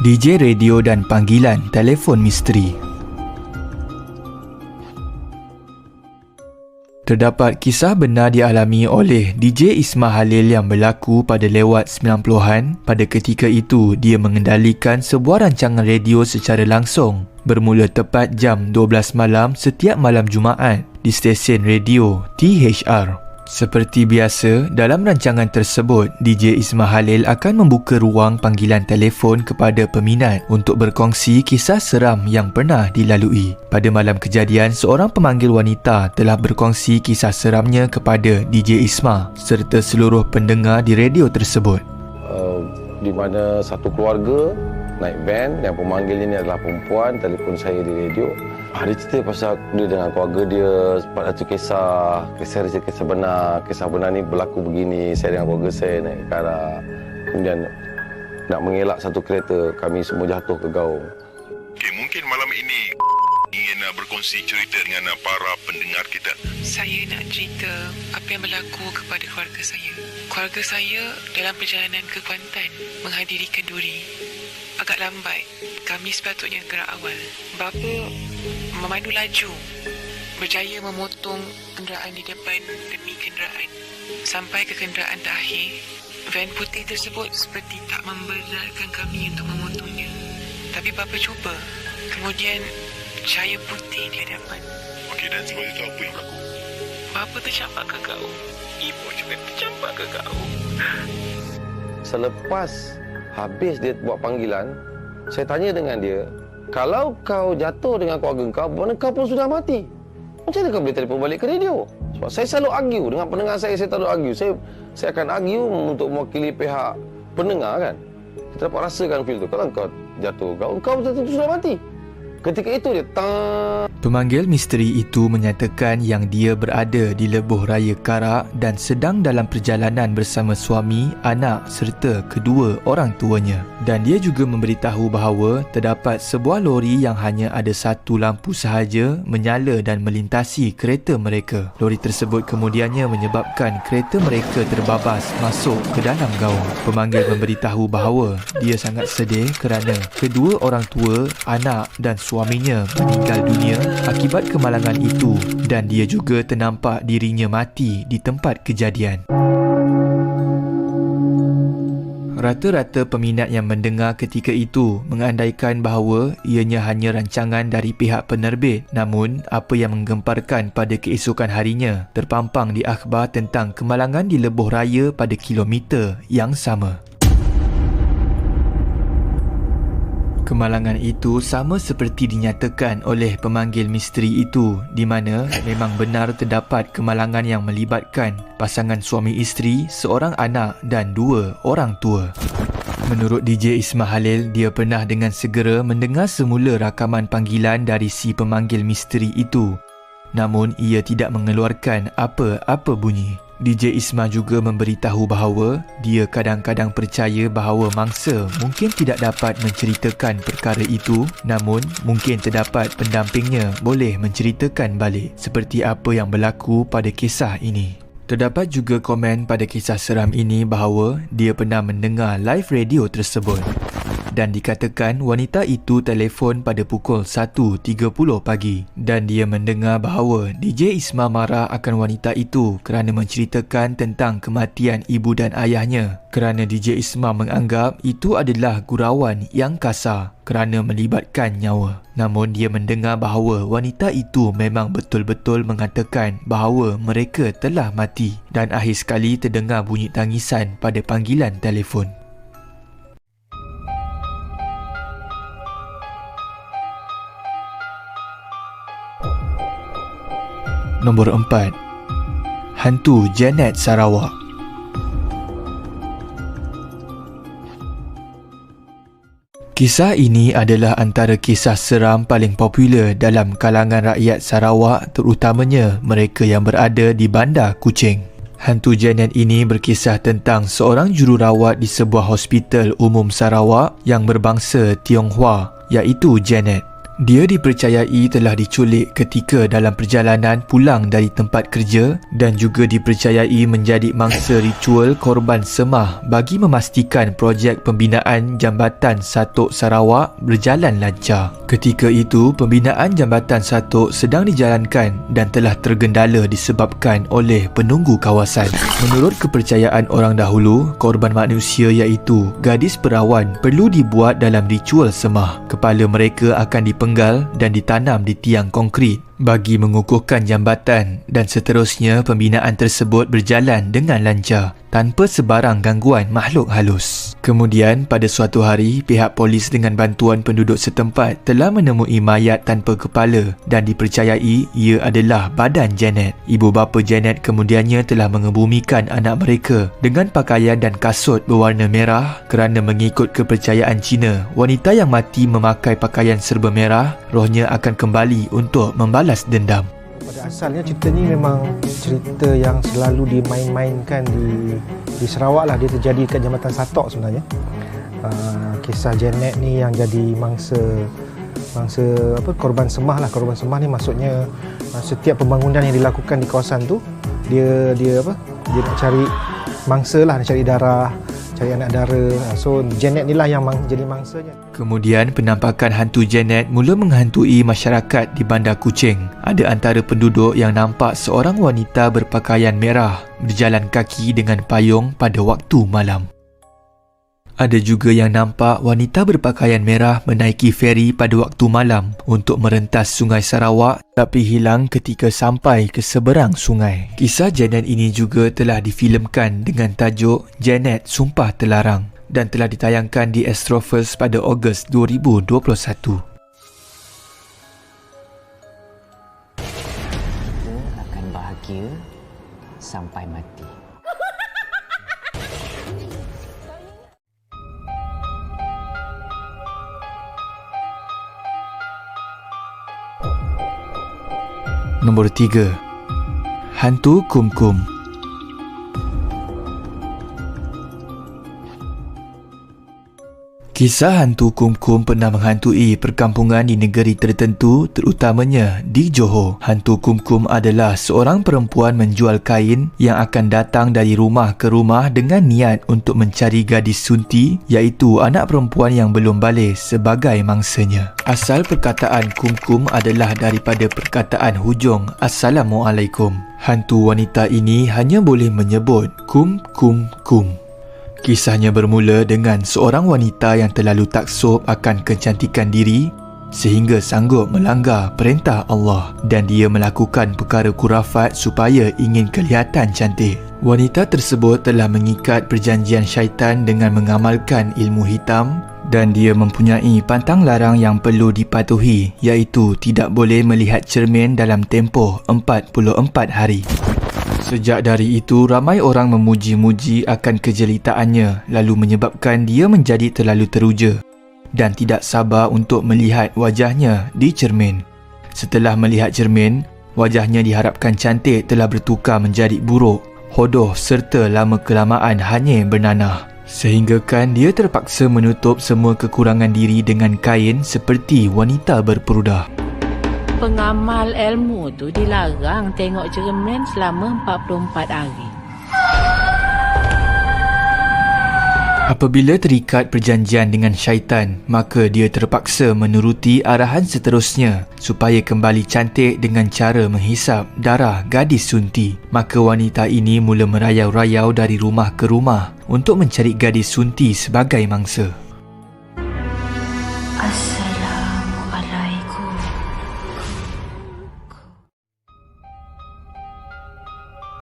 DJ radio dan panggilan telefon misteri. Terdapat kisah benar dialami oleh DJ Ismah Halil yang berlaku pada lewat 90-an. Pada ketika itu, dia mengendalikan sebuah rancangan radio secara langsung bermula tepat jam 12 malam setiap malam Jumaat di stesen radio THR. Seperti biasa, dalam rancangan tersebut, DJ Ismah Halil akan membuka ruang panggilan telefon kepada peminat untuk berkongsi kisah seram yang pernah dilalui. Pada malam kejadian, seorang pemanggil wanita telah berkongsi kisah seramnya kepada DJ Ismah serta seluruh pendengar di radio tersebut. Di mana satu keluarga naik van yang pemanggil ini adalah perempuan, telefon saya di radio. Dia cerita pasal dia dengan keluarga dia, satu kisah dia kisah benar ni berlaku begini, saya dengan keluarga saya naik karak, kemudian nak mengelak satu kereta, kami semua jatuh ke gaung. Okay, mungkin malam ini ingin berkongsi cerita dengan para pendengar kita. Saya nak cerita apa yang berlaku kepada keluarga saya. Keluarga saya dalam perjalanan ke Kuantan menghadiri kenduri. Agak lambat, kami sepatutnya gerak awal. Bapa memandu laju, berjaya memotong kenderaan di depan demi kenderaan. Sampai ke kenderaan terakhir, van putih tersebut seperti tak membenarkan kami untuk memotongnya. Tapi bapa cuba. Kemudian cahaya putih di hadapan. Okey, dan sebab itu apa yang berlaku? Bapa tercampak ke gaung. Ibu juga tercampak ke gaung. Selepas habis dia buat panggilan, saya tanya dengan dia, kalau kau jatuh dengan keluarga kau, mana kau pun sudah mati, macam mana kau boleh telefon balik ke radio? Sebab saya selalu argue dengan pendengar saya selalu argue. Saya akan argue untuk mewakili pihak pendengar kan. Kita dapat rasakan feel tu. Kalau kau jatuh kau sudah mati. Ketika itu dia Pemanggil misteri itu menyatakan yang dia berada di Lebuh Raya Karak dan sedang dalam perjalanan bersama suami, anak serta kedua orang tuanya. Dan dia juga memberitahu bahawa terdapat sebuah lori yang hanya ada satu lampu sahaja menyala dan melintasi kereta mereka. Lori tersebut kemudiannya menyebabkan kereta mereka terbabas masuk ke dalam gaung. Pemanggil memberitahu bahawa dia sangat sedih kerana kedua orang tua, anak dan suaminya meninggal dunia akibat kemalangan itu dan dia juga ternampak dirinya mati di tempat kejadian. Rata-rata peminat yang mendengar ketika itu mengandaikan bahawa ianya hanya rancangan dari pihak penerbit. Namun, apa yang menggemparkan pada keesokan harinya terpampang di akhbar tentang kemalangan di Lebuh Raya pada kilometer yang sama. Kemalangan itu sama seperti dinyatakan oleh pemanggil misteri itu, di mana memang benar terdapat kemalangan yang melibatkan pasangan suami isteri, seorang anak dan dua orang tua. Menurut DJ Ismah Halil, dia pernah dengan segera mendengar semula rakaman panggilan dari si pemanggil misteri itu. Namun ia tidak mengeluarkan apa-apa bunyi. DJ Ismah juga memberitahu bahawa dia kadang-kadang percaya bahawa mangsa mungkin tidak dapat menceritakan perkara itu, namun mungkin terdapat pendampingnya boleh menceritakan balik seperti apa yang berlaku pada kisah ini. Terdapat juga komen pada kisah seram ini bahawa dia pernah mendengar live radio tersebut dan dikatakan wanita itu telefon pada pukul 1.30 pagi dan dia mendengar bahawa DJ Ismah marah akan wanita itu kerana menceritakan tentang kematian ibu dan ayahnya kerana DJ Ismah menganggap itu adalah gurauan yang kasar kerana melibatkan nyawa. Namun dia mendengar bahawa wanita itu memang betul-betul mengatakan bahawa mereka telah mati dan akhir sekali terdengar bunyi tangisan pada panggilan telefon. Nombor 4. Hantu Janet Sarawak. Kisah ini adalah antara kisah seram paling popular dalam kalangan rakyat Sarawak, terutamanya mereka yang berada di Bandar Kuching. Hantu Janet ini berkisah tentang seorang jururawat di sebuah hospital umum Sarawak yang berbangsa Tionghoa, iaitu Janet. Dia dipercayai telah diculik ketika dalam perjalanan pulang dari tempat kerja dan juga dipercayai menjadi mangsa ritual korban semah bagi memastikan projek pembinaan Jambatan Satok Sarawak berjalan lancar. Ketika itu, pembinaan Jambatan Satok sedang dijalankan dan telah tergendala disebabkan oleh penunggu kawasan. Menurut kepercayaan orang dahulu, korban manusia iaitu gadis perawan perlu dibuat dalam ritual semah. Kepala mereka akan dipenggal dan ditanam di tiang konkrit bagi mengukuhkan jambatan dan seterusnya pembinaan tersebut berjalan dengan lancar tanpa sebarang gangguan makhluk halus. Kemudian pada suatu hari, pihak polis dengan bantuan penduduk setempat telah menemui mayat tanpa kepala dan dipercayai ia adalah badan Janet. Ibu bapa Janet kemudiannya telah mengebumikan anak mereka dengan pakaian dan kasut berwarna merah kerana mengikut kepercayaan Cina, wanita yang mati memakai pakaian serba merah, rohnya akan kembali untuk membalas dendam. Pada asalnya cerita ni memang cerita yang selalu dimain-mainkan di Sarawak lah. Dia terjadi kat Jambatan Satok sebenarnya. Kisah Janet ni yang jadi mangsa korban semah lah. Korban semah ni maksudnya setiap pembangunan yang dilakukan di kawasan tu dia nak cari mangsa lah, nak cari darah, cari anak dara. So Janet ni lah yang jadi mangsanya. Kemudian penampakan hantu Janet mula menghantui masyarakat di Bandar Kuching. Ada antara penduduk yang nampak seorang wanita berpakaian merah berjalan kaki dengan payung pada waktu malam. Ada juga yang nampak wanita berpakaian merah menaiki feri pada waktu malam untuk merentas Sungai Sarawak tapi hilang ketika sampai ke seberang sungai. Kisah Janet ini juga telah difilemkan dengan tajuk Janet Sumpah Terlarang dan telah ditayangkan di Astro First pada Ogos 2021. Kita akan bahagia sampai mati. Nombor 3. Hantu Kumkum. Kisah hantu Kumkum pernah menghantui perkampungan di negeri tertentu, terutamanya di Johor. Hantu Kumkum adalah seorang perempuan menjual kain yang akan datang dari rumah ke rumah dengan niat untuk mencari gadis sunti, iaitu anak perempuan yang belum balik sebagai mangsanya. Asal perkataan Kumkum adalah daripada perkataan hujung Assalamualaikum. Hantu wanita ini hanya boleh menyebut kum kum kum. Kisahnya bermula dengan seorang wanita yang terlalu taksub akan kecantikan diri sehingga sanggup melanggar perintah Allah dan dia melakukan perkara kurafat supaya ingin kelihatan cantik. Wanita tersebut telah mengikat perjanjian syaitan dengan mengamalkan ilmu hitam dan dia mempunyai pantang larang yang perlu dipatuhi, iaitu tidak boleh melihat cermin dalam tempoh 44 hari. Sejak dari itu, ramai orang memuji-muji akan kejelitaannya lalu menyebabkan dia menjadi terlalu teruja dan tidak sabar untuk melihat wajahnya di cermin. Setelah melihat cermin, wajahnya diharapkan cantik telah bertukar menjadi buruk, hodoh serta lama-kelamaan hanyir bernanah. Sehinggakan dia terpaksa menutup semua kekurangan diri dengan kain seperti wanita berperudah. Pengamal ilmu tu dilarang tengok cermin selama 44 hari. Apabila terikat perjanjian dengan syaitan, maka dia terpaksa menuruti arahan seterusnya supaya kembali cantik dengan cara menghisap darah gadis sunti. Maka wanita ini mula merayau-rayau dari rumah ke rumah untuk mencari gadis sunti sebagai mangsa.